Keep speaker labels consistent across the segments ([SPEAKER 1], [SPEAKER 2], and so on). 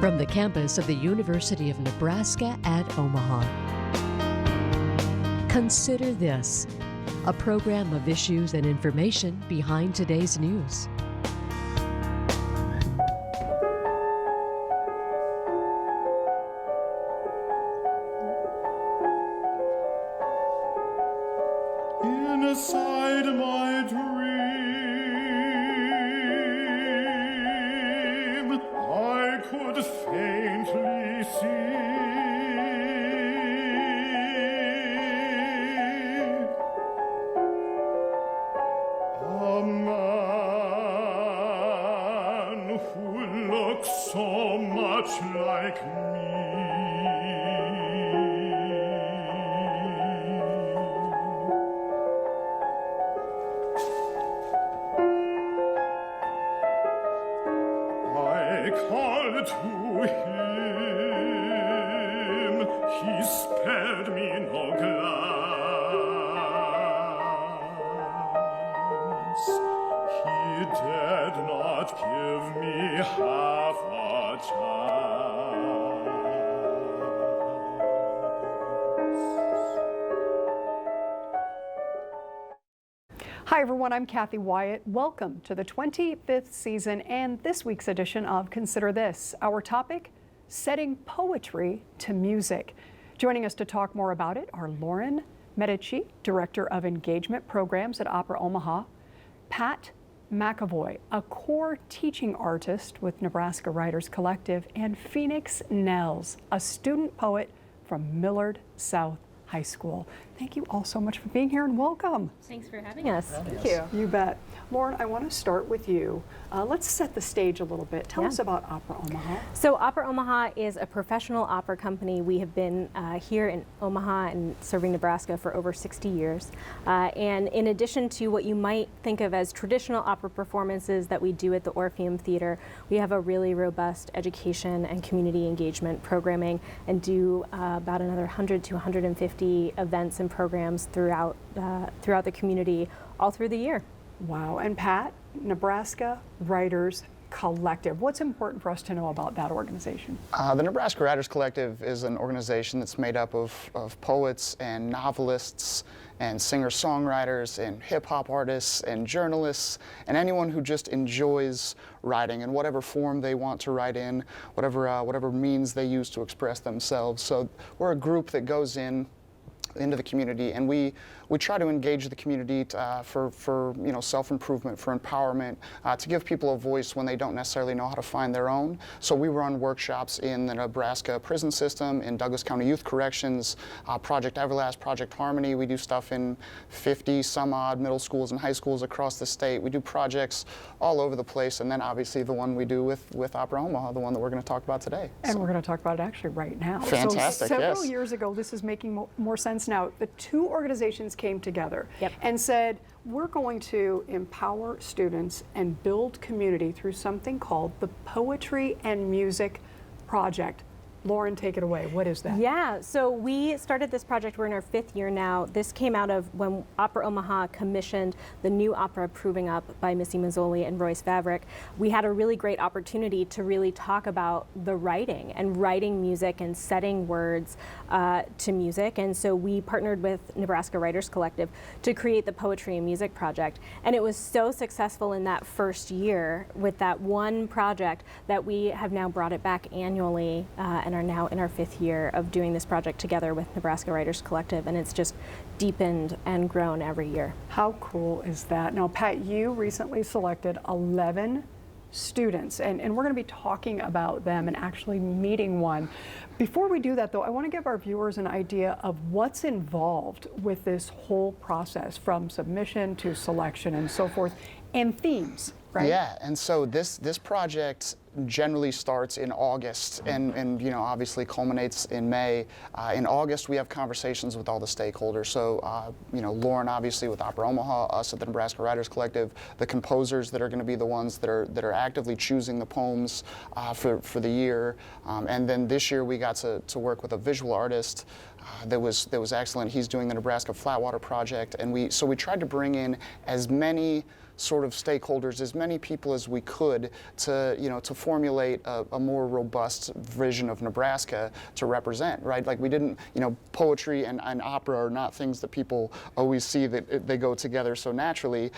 [SPEAKER 1] From the campus of the University of Nebraska at Omaha. Consider This, a program of issues and information behind today's news.
[SPEAKER 2] Inside my dream, I could faintly see a man who looks so much like me. I called to him, he spared me no glance. He did not give me half a chance.
[SPEAKER 3] Hi everyone, I'm Kathy Wyatt. Welcome to the 25th season and this week's edition of Consider This. Our topic, setting poetry to music. Joining us to talk more about it are Lauren Medici, Director of Engagement Programs at Opera Omaha, Pat McAvoy, a core teaching artist with Nebraska Writers Collective, and Phoenix Nels, a student poet from Millard South High School. Thank you all so much for being here and welcome.
[SPEAKER 4] Thanks for having us.
[SPEAKER 3] Thank you. You bet. Lauren, I want to start with you. Let's set the stage a little bit. Tell us about Opera Omaha.
[SPEAKER 4] So Opera Omaha is a professional opera company. We have been here in Omaha and serving Nebraska for over 60 years. And in addition to what you might think of as traditional opera performances that we do at the Orpheum Theater, we have a really robust education and community engagement programming and do about another 100 to 150 events and programs throughout the community all through the year.
[SPEAKER 3] Wow. And Pat, Nebraska Writers Collective. What's important for us to know about that organization?
[SPEAKER 5] The Nebraska Writers Collective is an organization that's made up of poets and novelists and singer-songwriters and hip-hop artists and journalists and anyone who just enjoys writing in whatever form they want to write in, whatever means they use to express themselves. So we're a group that goes into the community, and we try to engage the community for self-improvement, for empowerment, to give people a voice when they don't necessarily know how to find their own. So we run workshops in the Nebraska prison system, in Douglas County Youth Corrections, Project Everlast, Project Harmony. We do stuff in 50 some odd middle schools and high schools across the state. We do projects all over the place, and then obviously the one we do with Opera Omaha, the one that we're going to talk about today.
[SPEAKER 3] And we're going to talk about it actually right now.
[SPEAKER 5] Fantastic,
[SPEAKER 3] so several
[SPEAKER 5] yes.
[SPEAKER 3] years ago, this is making more sense now. The two organizations came together and said, we're going to empower students and build community through something called the Poetry and Music Project. Lauren, take it away. What is that?
[SPEAKER 4] Yeah, so we started this project. We're in our 5th year now. This came out of when Opera Omaha commissioned the new opera Proving Up by Missy Mazzoli and Royce Favric. We had a really great opportunity to really talk about the writing and writing music and setting words to music. And so we partnered with Nebraska Writers Collective to create the Poetry and Music Project. And it was so successful in that first year with that one project that we have now brought it back annually and are now in our 5th year of doing this project together with Nebraska Writers Collective, and it's just deepened and grown every year.
[SPEAKER 3] How cool is that? Now, Pat, you recently selected 11 students, and we're going to be talking about them and actually meeting one. Before we do that, though, I want to give our viewers an idea of what's involved with this whole process, from submission to selection and so forth, and themes, right?
[SPEAKER 5] Yeah, and so this project generally starts in August and obviously culminates in May. In August, we have conversations with all the stakeholders. So, Lauren, obviously, with Opera Omaha, us at the Nebraska Writers Collective, the composers that are going to be the ones that are actively choosing the poems for the year. And then this year, we got to work with a visual artist that was excellent. He's doing the Nebraska Flatwater Project, and we tried to bring in as many sort of stakeholders, as many people as we could, to to formulate a more robust vision of Nebraska to represent, right? Like we didn't, poetry and opera are not things that people always see that they go together so naturally.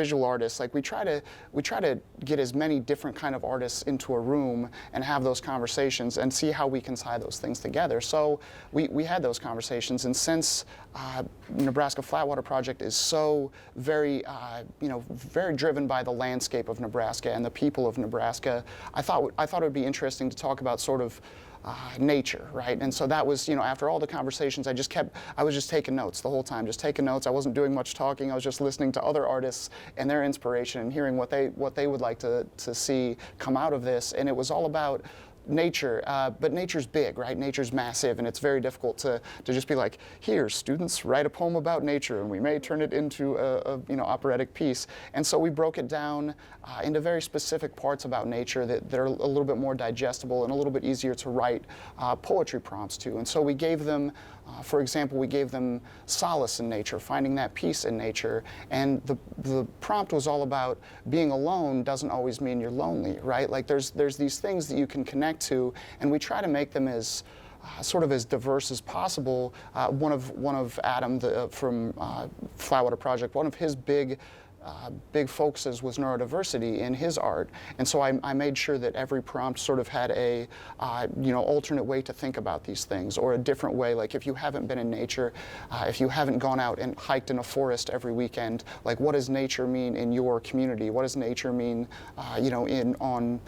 [SPEAKER 5] Visual artists, like we try to get as many different kind of artists into a room and have those conversations and see how we can tie those things together. So we had those conversations, and since Nebraska Flatwater Project is so very, very driven by the landscape of Nebraska and the people of Nebraska, I thought it would be interesting to talk about sort of nature, right? And so that was, after all the conversations, I was just taking notes the whole time, just taking notes. I wasn't doing much talking. I was just listening to other artists and their inspiration and hearing what they would like to see come out of this. And it was all about nature, but nature's big, right? Nature's massive, and it's very difficult to just be like, here, students, write a poem about nature, and we may turn it into a operatic piece. And so we broke it down into very specific parts about nature that are a little bit more digestible and a little bit easier to write poetry prompts to. And so we gave them, for example, we gave them solace in nature, finding that peace in nature. And the prompt was all about being alone doesn't always mean you're lonely, right? Like there's these things that you can connect to, and we try to make them as sort of as diverse as possible. One of Adam from Flatwater Project, one of his big focuses was neurodiversity in his art, and so I made sure that every prompt sort of had a alternate way to think about these things, or a different way. Like if you haven't been in nature, if you haven't gone out and hiked in a forest every weekend, like what does nature mean in your community? What does nature mean, on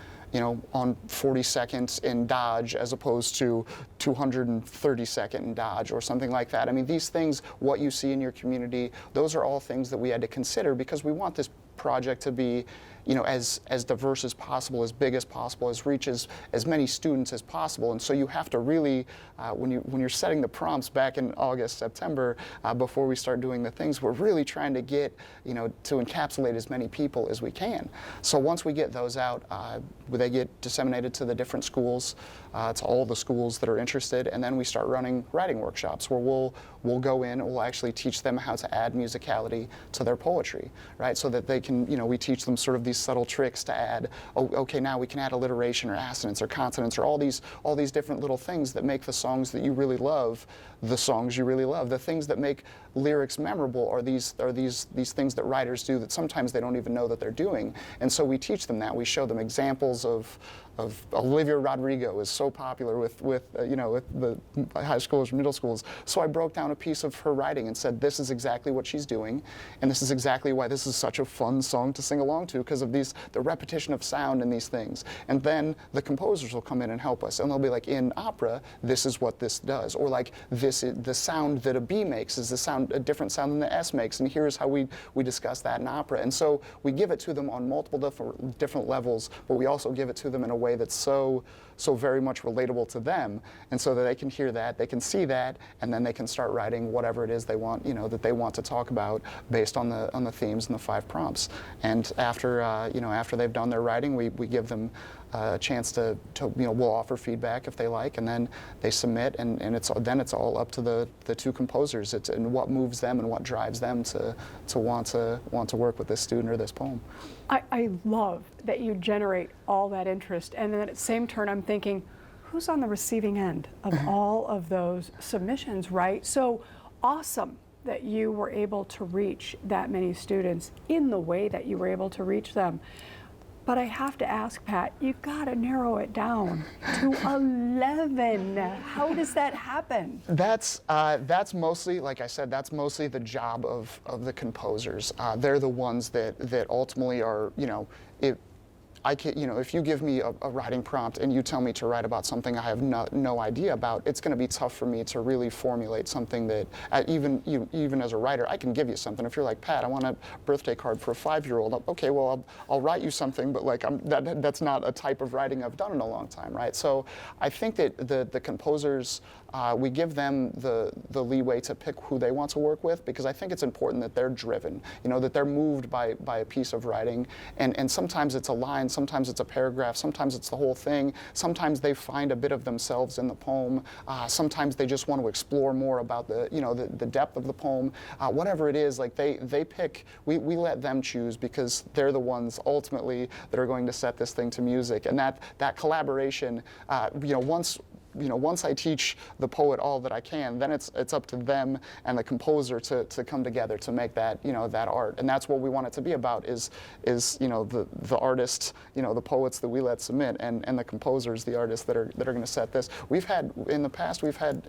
[SPEAKER 5] 42nd in Dodge as opposed to 232nd in Dodge or something like that. I mean, these things, what you see in your community, those are all things that we had to consider because we want this project to be as diverse as possible, as big as possible, as reaches as many students as possible. And so you have to really, when you're setting the prompts back in August, September, before we start doing the things, we're really trying to get, to encapsulate as many people as we can. So once we get those out, they get disseminated to the different schools, to all the schools that are interested, and then we start running writing workshops where we'll go in and we'll actually teach them how to add musicality to their poetry, right? So that they can, we teach them sort of these subtle tricks to add, okay, now we can add alliteration or assonance or consonants or all these different little things that make the songs that you really love the songs you really love. The things that make lyrics memorable are these things that writers do that sometimes they don't even know that they're doing. And so we teach them that. We show them examples of Olivia Rodrigo is so popular with the high schoolers, middle schools. So I broke down a piece of her writing and said, this is exactly what she's doing, and this is exactly why this is such a fun song to sing along to, because of the repetition of sound in these things. And then the composers will come in and help us, and they'll be like, in opera, this is what this does, or like the sound that a B makes is a different sound than the S makes, and here's how we discuss that in opera. And so we give it to them on multiple different levels, but we also give it to them in a way that's so very much relatable to them, and so that they can hear that, they can see that, and then they can start writing whatever it is they want, that they want to talk about based on the themes and the 5 prompts. And after after they've done their writing, we give them a chance to we'll offer feedback if they like, and then they submit, and it's all up to the 2 composers. It's and what moves them and what drives them to want to work with this student or this poem.
[SPEAKER 3] I love that you generate all that interest, and then at the same turn I'm thinking, who's on the receiving end of all of those submissions, right? So awesome that you were able to reach that many students in the way that you were able to reach them. But I have to ask, Pat, you've got to narrow it down to 11. How does that happen?
[SPEAKER 5] That's mostly, like I said, that's mostly the job of the composers. They're the ones that ultimately are, if you give me a writing prompt and you tell me to write about something I have no idea about, it's going to be tough for me to really formulate something that, even as a writer, I can give you something. If you're like, Pat, I want a birthday card for a 5-year-old, okay, well, I'll write you something, but like that's not a type of writing I've done in a long time, right? So I think that the composers we give them the leeway to pick who they want to work with, because I think it's important that they're driven, that they're moved by a piece of writing. And sometimes it's a line, sometimes it's a paragraph, sometimes it's the whole thing. Sometimes they find a bit of themselves in the poem. Sometimes they just want to explore more about the depth of the poem. Whatever it is, like they pick, we let them choose, because they're the ones ultimately that are going to set this thing to music. And that collaboration, once I teach the poet all that I can, then it's up to them and the composer to come together to make that that art. And that's what we want it to be about, is the artists, the poets that we let submit, and the composers, the artists that are going to set this. In the past we've had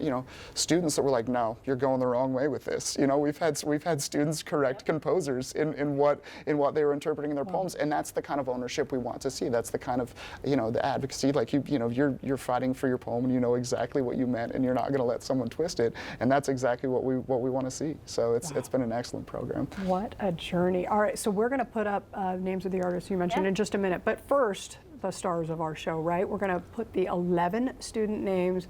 [SPEAKER 5] students that were like, no, you're going the wrong way with this. We've had students correct composers in what they were interpreting in their poems, and that's the kind of ownership we want to see. That's the kind of the advocacy, like you're fighting for your poem, and you know exactly what you meant, and you're not going to let someone twist it, and that's exactly what we want to see. So it's been an excellent program.
[SPEAKER 3] What a journey. All right, so we're going to put up names of the artists you mentioned in just a minute, but first, the stars of our show, right? We're going to put the 11 student names,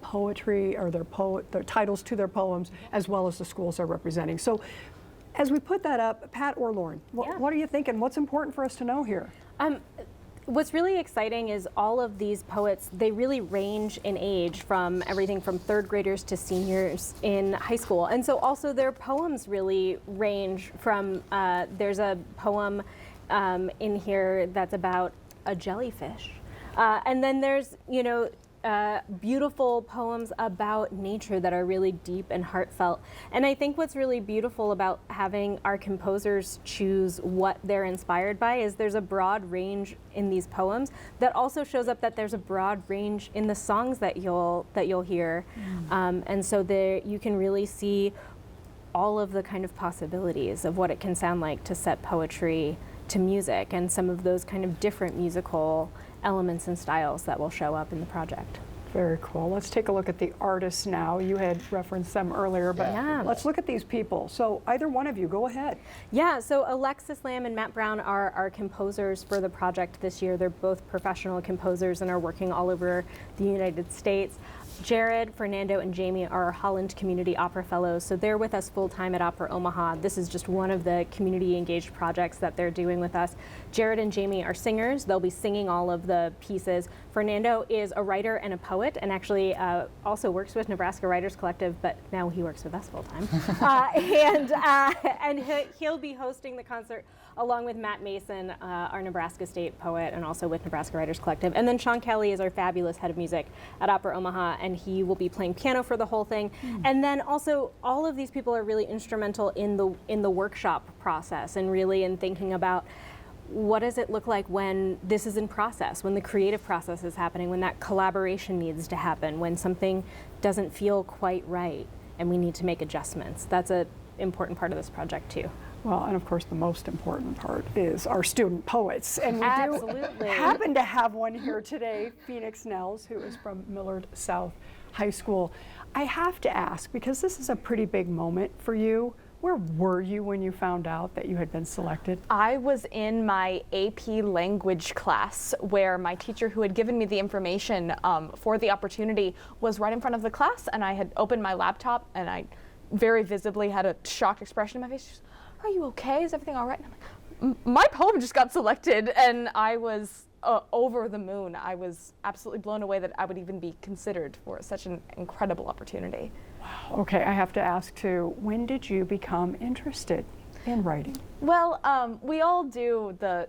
[SPEAKER 3] poetry, or their titles to their poems, as well as the schools they're representing. So as we put that up, Pat or Lauren, what are you thinking? What's important for us to know here?
[SPEAKER 4] What's really exciting is all of these poets, they really range in age, from everything from third graders to seniors in high school. And so also their poems really range from, there's a poem in here that's about a jellyfish. And then there's, beautiful poems about nature that are really deep and heartfelt. And I think what's really beautiful about having our composers choose what they're inspired by is there's a broad range in these poems that also shows up that there's a broad range in the songs that you'll hear. And so there you can really see all of the kind of possibilities of what it can sound like to set poetry to music, and some of those kind of different musical elements and styles that will show up in the project.
[SPEAKER 3] Very cool. Let's take a look at the artists now. You had referenced them earlier, but let's look at these people. So either one of you, go ahead.
[SPEAKER 4] Yeah, so Alexis Lamb and Matt Brown are our composers for the project this year. They're both professional composers and are working all over the United States. Jared, Fernando, and Jamie are our Holland Community Opera Fellows, so they're with us full-time at Opera Omaha. This is just one of the community-engaged projects that they're doing with us. Jared and Jamie are singers. They'll be singing all of the pieces. Fernando is a writer and a poet, and actually also works with Nebraska Writers Collective, but now he works with us full-time. And he'll be hosting the concert along with Matt Mason, our Nebraska State poet, and also with Nebraska Writers Collective. And then Sean Kelly is our fabulous head of music at Opera Omaha, and he will be playing piano for the whole thing. And then also, all of these people are really instrumental in the workshop process, and really in thinking about what does it look like when this is in process, when the creative process is happening, when that collaboration needs to happen, when something doesn't feel quite right and we need to make adjustments. That's an important part of this project too.
[SPEAKER 3] Well, and of course, the most important part is our student poets. And we
[SPEAKER 4] Absolutely.
[SPEAKER 3] do happen to have one here today, Phoenix Nels, who is from Millard South High School. I have to ask, because this is a pretty big moment for you, where were you when you found out that you had been selected?
[SPEAKER 6] I was in my AP language class, where my teacher, who had given me the information for the opportunity, was right in front of the class, and I had opened my laptop, and I very visibly had a shocked expression in my face. She was, "Are you okay? Is everything all right?" And I'm like, "My poem just got selected," and I was over the moon. I was absolutely blown away that I would even be considered for such an incredible opportunity.
[SPEAKER 3] Wow. Okay, I have to ask too, when did you become interested in writing?
[SPEAKER 6] Well, we all do the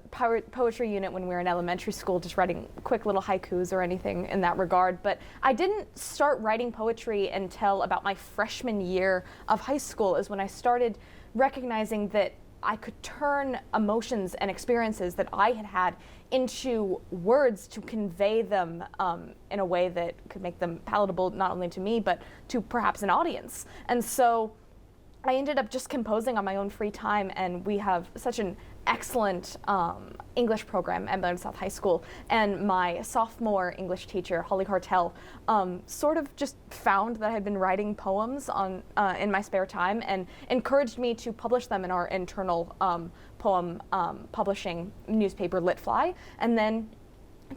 [SPEAKER 6] poetry unit when we were in elementary school, just writing quick little haikus or anything in that regard. But I didn't start writing poetry until about my freshman year of high school, is when I started recognizing that I could turn emotions and experiences that I had had into words to convey them in a way that could make them palatable not only to me, but to perhaps an audience. And so I ended up just composing on my own free time, and we have such an excellent English program at Millard South High School. And my sophomore English teacher, Holly Hartel, sort of just found that I had been writing poems in my spare time and encouraged me to publish them in our internal poem publishing newspaper, Lit Fly. And then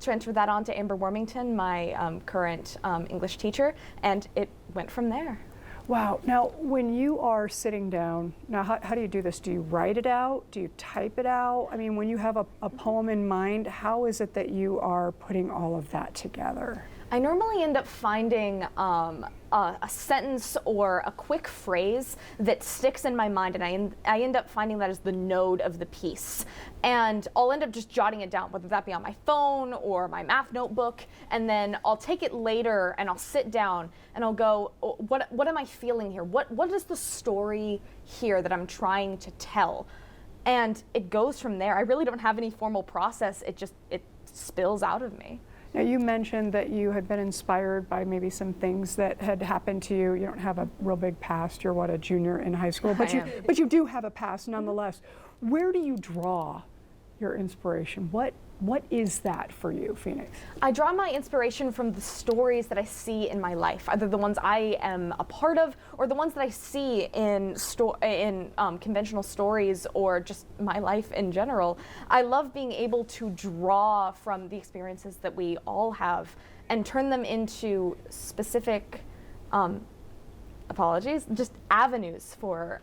[SPEAKER 6] transferred that on to Amber Wormington, my current English teacher, and it went from there.
[SPEAKER 3] Wow. Now, when you are sitting down, now how do you do this? Do you write it out? Do you type it out? I mean, when you have a poem in mind, how is it that you are putting all of that together?
[SPEAKER 6] I normally end up finding a sentence or a quick phrase that sticks in my mind, and I end up finding that as the node of the piece. And I'll end up just jotting it down, whether that be on my phone or my math notebook, and then I'll take it later and I'll sit down and I'll go, what am I feeling here? What is the story here that I'm trying to tell? And it goes from there. I really don't have any formal process. It spills out of me.
[SPEAKER 3] Now, you mentioned that you had been inspired by maybe some things that had happened to you. You don't have a real big past. You're a junior in high school, but you do have a past nonetheless. Where do you draw your inspiration? What is that for you, Phoenix?
[SPEAKER 6] I draw my inspiration from the stories that I see in my life, either the ones I am a part of or the ones that I see in conventional stories or just my life in general. I love being able to draw from the experiences that we all have and turn them into specific, just avenues for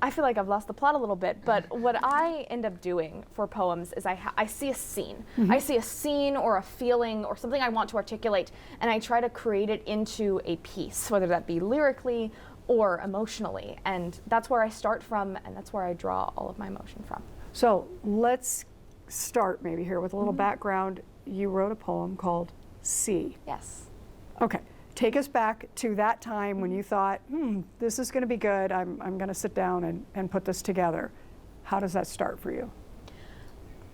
[SPEAKER 6] I feel like I've lost the plot a little bit, but what I end up doing for poems is I see a scene. I see a scene or a feeling or something I want to articulate, and I try to create it into a piece, whether that be lyrically or emotionally. And that's where I start from, and that's where I draw all of my emotion from.
[SPEAKER 3] So let's start maybe here with a little background. You wrote a poem called Sea.
[SPEAKER 6] Yes.
[SPEAKER 3] Okay. Take us back to that time when you thought, this is going to be good. I'm going to sit down and put this together. How does that start for you?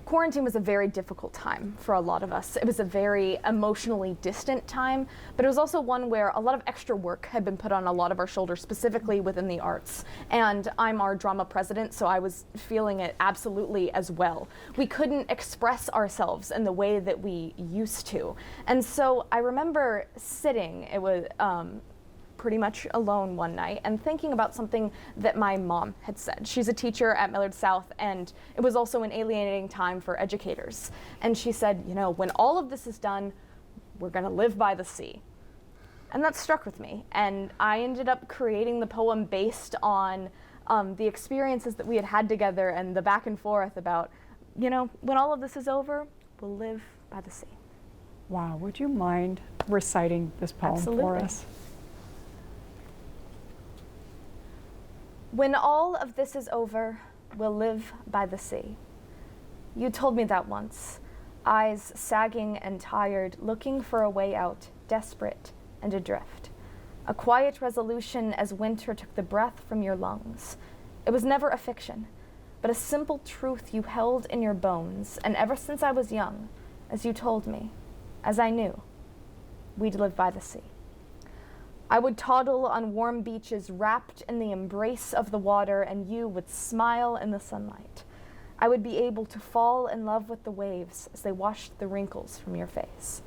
[SPEAKER 6] Quarantine was a very difficult time for a lot of us. It was a very emotionally distant time, but it was also one where a lot of extra work had been put on a lot of our shoulders, specifically within the arts. And I'm our drama president, so I was feeling it absolutely as well. We couldn't express ourselves in the way that we used to. And so I remember sitting, it was pretty much alone one night and thinking about something that my mom had said. She's a teacher at Millard South, and it was also an alienating time for educators. And she said, when all of this is done, we're going to live by the sea. And that struck with me. And I ended up creating the poem based on the experiences that we had had together and the back and forth about, when all of this is over, we'll live by the sea.
[SPEAKER 3] Wow, would you mind reciting this poem for us?
[SPEAKER 6] When all of this is over, we'll live by the sea. You told me that once, eyes sagging and tired, looking for a way out, desperate and adrift. A quiet resolution as winter took the breath from your lungs. It was never a fiction, but a simple truth you held in your bones, and ever since I was young, as you told me, as I knew, we'd live by the sea. I would toddle on warm beaches wrapped in the embrace of the water, and you would smile in the sunlight. I would be able to fall in love with the waves as they washed the wrinkles from your face.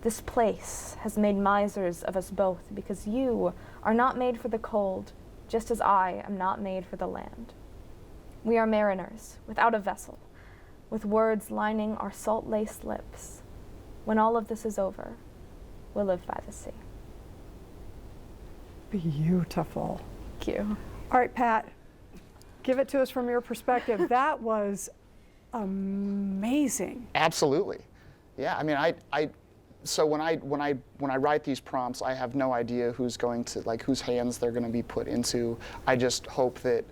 [SPEAKER 6] This place has made misers of us both because you are not made for the cold, just as I am not made for the land. We are mariners without a vessel, with words lining our salt-laced lips. When all of this is over, we'll live by the sea.
[SPEAKER 3] Beautiful.
[SPEAKER 6] Thank you.
[SPEAKER 3] All right, Pat, give it to us from your perspective. That was amazing.
[SPEAKER 5] Absolutely. Yeah, I mean, so when I write these prompts, I have no idea who's going to, whose hands they're going to be put into. I just hope that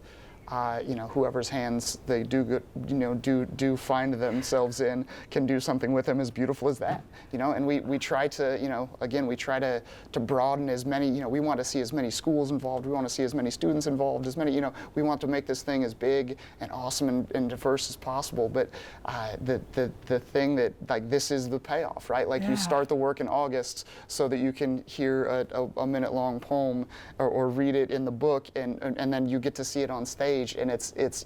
[SPEAKER 5] whoever's hands they do find themselves in can do something with them as beautiful as that, and we try to, again, we try to broaden as many, we want to see as many schools involved, we want to see as many students involved, as many, we want to make this thing as big and awesome and diverse as possible, but the thing that, this is the payoff, right? You start the work in August so that you can hear a minute-long poem or read it in the book, and then you get to see it on stage. And it's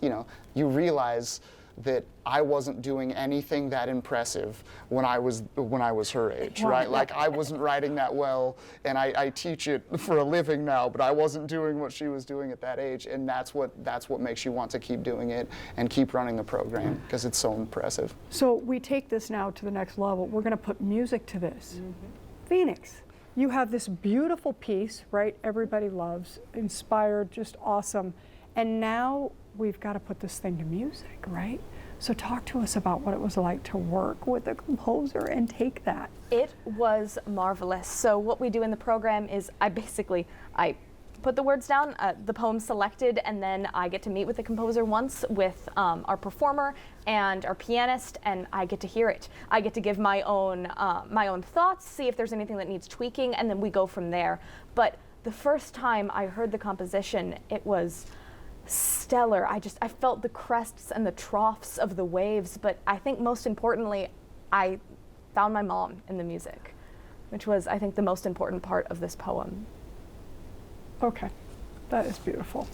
[SPEAKER 5] you realize that I wasn't doing anything that impressive when I was her age, right? Like I wasn't writing that well, and I teach it for a living now, but I wasn't doing what she was doing at that age, and that's what makes you want to keep doing it and keep running the program, because it's so impressive.
[SPEAKER 3] So we take this now to the next level. We're going to put music to this. Phoenix, you have this beautiful piece, right? Everybody loves, inspired, just awesome. And now we've got to put this thing to music, right? So talk to us about what it was like to work with a composer and take that.
[SPEAKER 6] It was marvelous. So what we do in the program is I put the words down, the poem selected, and then I get to meet with the composer once with our performer and our pianist, and I get to hear it. I get to give my own thoughts, see if there's anything that needs tweaking, and then we go from there. But the first time I heard the composition, it was stellar. I felt the crests and the troughs of the waves, but I think most importantly, I found my mom in the music, which was, I think, the most important part of this poem.
[SPEAKER 3] Okay, that is beautiful.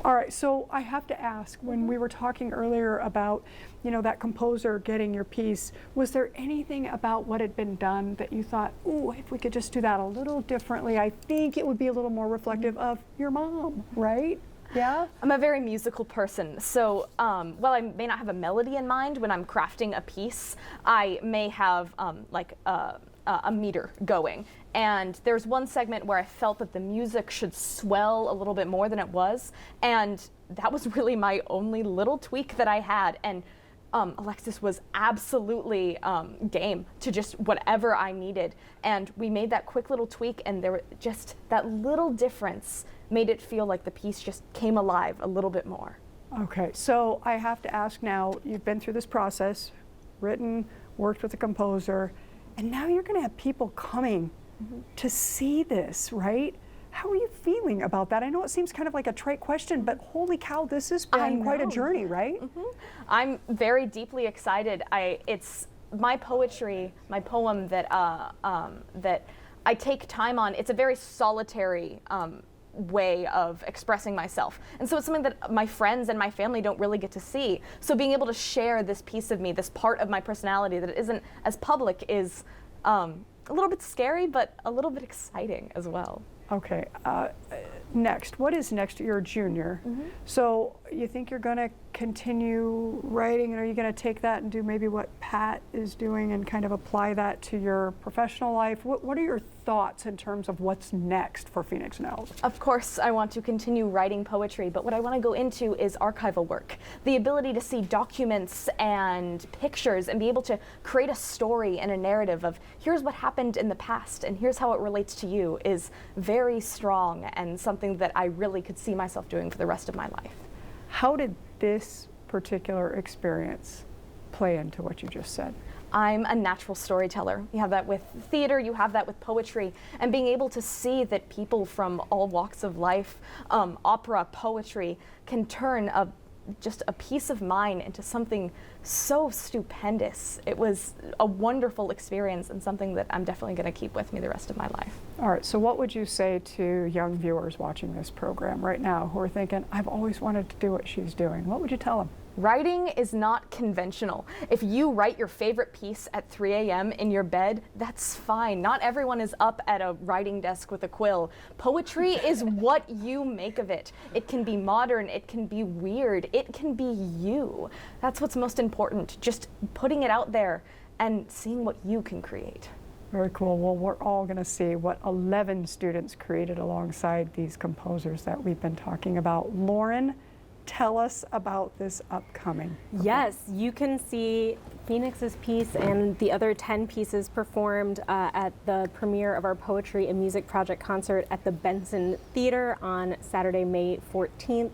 [SPEAKER 3] All right, so I have to ask, when we were talking earlier about, that composer getting your piece, was there anything about what had been done that you thought, ooh, if we could just do that a little differently, I think it would be a little more reflective of your mom, right? Yeah?
[SPEAKER 6] I'm a very musical person, so while I may not have a melody in mind when I'm crafting a piece, I may have a meter going. And there's one segment where I felt that the music should swell a little bit more than it was, and that was really my only little tweak that I had. And Alexis was absolutely game to just whatever I needed, and we made that quick little tweak, and there was just that little difference made it feel like the piece just came alive a little bit more.
[SPEAKER 3] Okay, so I have to ask now, you've been through this process, written, worked with a composer, and now you're going to have people coming to see this, right? How are you feeling about that? I know it seems kind of like a trite question, but holy cow, this has been quite a journey, right?
[SPEAKER 6] I'm very deeply excited. It's my poetry, my poem that I take time on. It's a very solitary way of expressing myself. And so it's something that my friends and my family don't really get to see. So being able to share this piece of me, this part of my personality that isn't as public, is a little bit scary, but a little bit exciting as well.
[SPEAKER 3] Okay, next, what is next? You're a junior. So you think you're going to continue writing, and are you going to take that and do maybe what Pat is doing and kind of apply that to your professional life? What are your thoughts in terms of what's next for Phoenix Nels?
[SPEAKER 6] Of course, I want to continue writing poetry, but what I want to go into is archival work. The ability to see documents and pictures and be able to create a story and a narrative of here's what happened in the past and here's how it relates to you is very strong and something that I really could see myself doing for the rest of my life.
[SPEAKER 3] How did this particular experience play into what you just said?
[SPEAKER 6] I'm a natural storyteller. You have that with theater, you have that with poetry, and being able to see that people from all walks of life, opera, poetry, can turn just a piece of mine into something so stupendous. It was a wonderful experience and something that I'm definitely going to keep with me the rest of my life.
[SPEAKER 3] All right, so what would you say to young viewers watching this program right now who are thinking, I've always wanted to do what she's doing? What would you tell them?
[SPEAKER 6] Writing is not conventional. If you write your favorite piece at 3 a.m. in your bed, that's fine. Not everyone is up at a writing desk with a quill. Poetry is what you make of it. It can be modern, it can be weird, it can be you. That's what's most important, just putting it out there and seeing what you can create.
[SPEAKER 3] Very cool. Well, we're all going to see what 11 students created alongside these composers that we've been talking about. Lauren, tell us about this upcoming.
[SPEAKER 4] Yes, you can see Phoenix's piece and the other 10 pieces performed at the premiere of our Poetry and Music Project concert at the Benson Theater on Saturday, May 14th.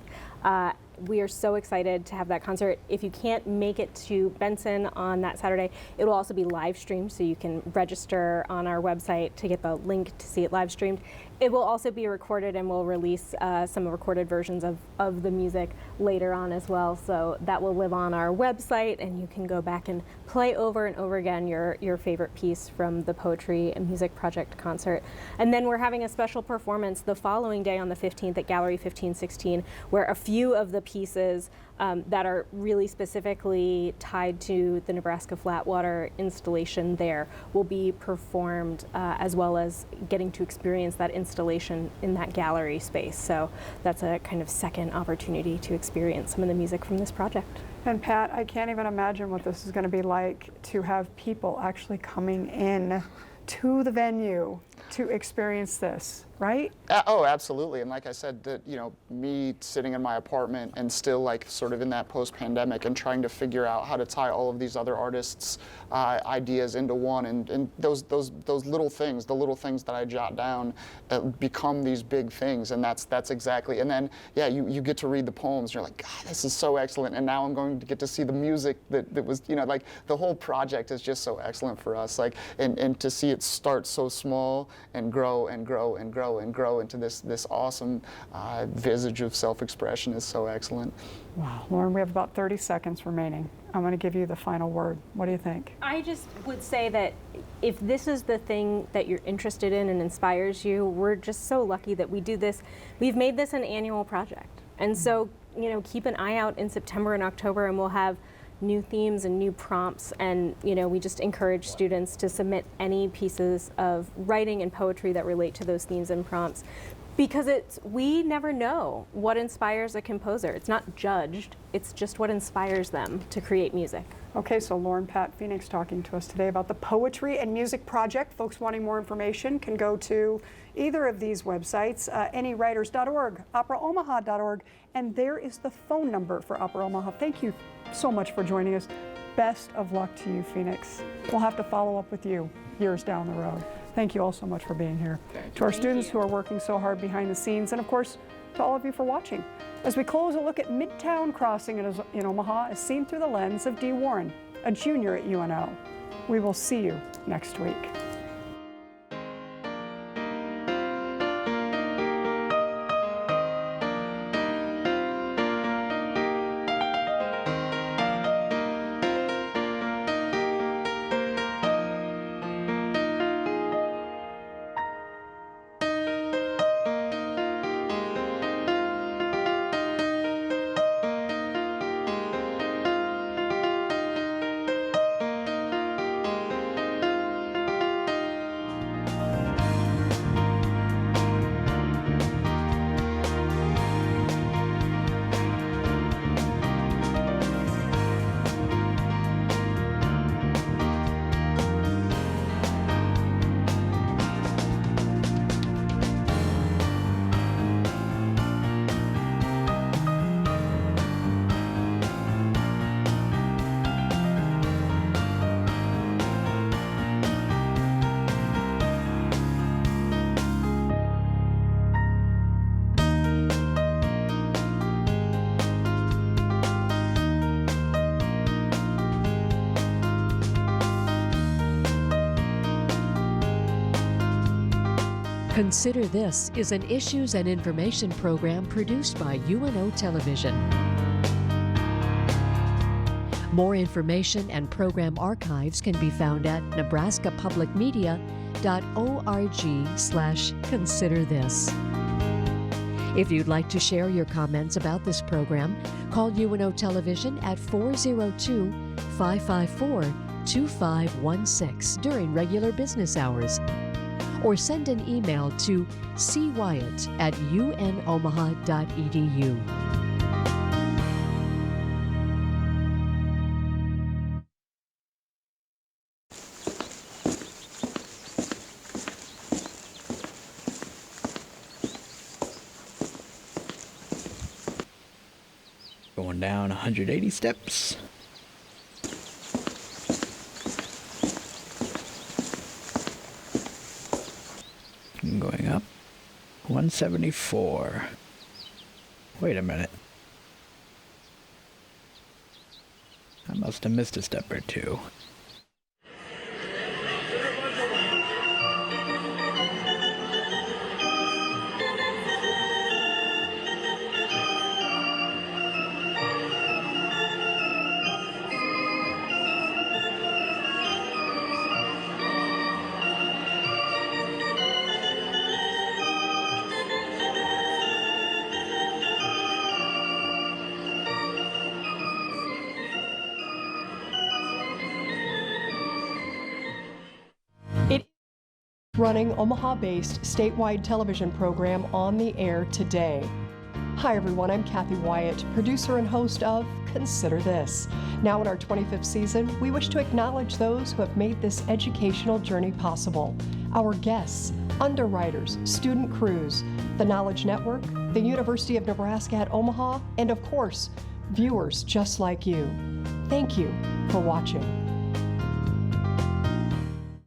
[SPEAKER 4] We are so excited to have that concert. If you can't make it to Benson on that Saturday, it will also be live streamed, so you can register on our website to get the link to see it live streamed. It will also be recorded, and we'll release some recorded versions of the music later on as well. So that will live on our website, and you can go back and play over and over again your favorite piece from the Poetry and Music Project concert. And then we're having a special performance the following day on the 15th at Gallery 1516, where a few of the pieces that are really specifically tied to the Nebraska Flatwater installation there will be performed, as well as getting to experience that installation in that gallery space. So that's a kind of second opportunity to experience some of the music from this project.
[SPEAKER 3] And Pat, I can't even imagine what this is going to be like to have people actually coming in to the venue to experience this, right?
[SPEAKER 5] Oh, absolutely. And like I said, me sitting in my apartment and still like sort of in that post-pandemic and trying to figure out how to tie all of these other artists' ideas into one, and those little things, the little things that I jot down, become these big things, and that's exactly. And then you get to read the poems. You're like, God, this is so excellent. And now I'm going to get to see the music that was, like the whole project is just so excellent for us. Like, and to see it start so small and grow and grow and grow and grow into this awesome visage of self-expression is so excellent.
[SPEAKER 3] Wow, Lauren, we have about 30 seconds remaining. I'm going to give you the final word. What do you think?
[SPEAKER 4] I just would say that if this is the thing that you're interested in and inspires you, we're just so lucky that we do this. We've made this an annual project. And so, keep an eye out in September and October, and we'll have new themes and new prompts, and we just encourage students to submit any pieces of writing and poetry that relate to those themes and prompts, because we never know what inspires a composer. It's not judged, it's just what inspires them to create music.
[SPEAKER 3] Okay, so Lauren Pat Phoenix talking to us today about the Poetry and Music Project. Folks wanting more information can go to either of these websites, anywriters.org, operaomaha.org, and there is the phone number for Opera Omaha. Thank you so much for joining us. Best of luck to you, Phoenix. We'll have to follow up with you years down the road. Thank you all so much for being here. To our students who are working so hard behind the scenes, and of course, to all of you for watching. As we close a look at Midtown Crossing in Omaha as seen through the lens of Dee Warren, a junior at UNO. We will see you next week.
[SPEAKER 1] Consider This is an issues and information program produced by UNO Television. More information and program archives can be found at nebraskapublicmedia.org/considerthis. If you'd like to share your comments about this program, call UNO Television at 402-554-2516 during regular business hours, or send an email to cwyatt@unomaha.edu.
[SPEAKER 7] Going down 180 steps. Going up 174. Wait a minute. I must have missed a step or two.
[SPEAKER 3] running Omaha-based statewide television program on the air today. Hi everyone, I'm Kathy Wyatt, producer and host of Consider This. Now in our 25th season, we wish to acknowledge those who have made this educational journey possible. Our guests, underwriters, student crews, the Knowledge Network, the University of Nebraska at Omaha, and of course, viewers just like you. Thank you for watching.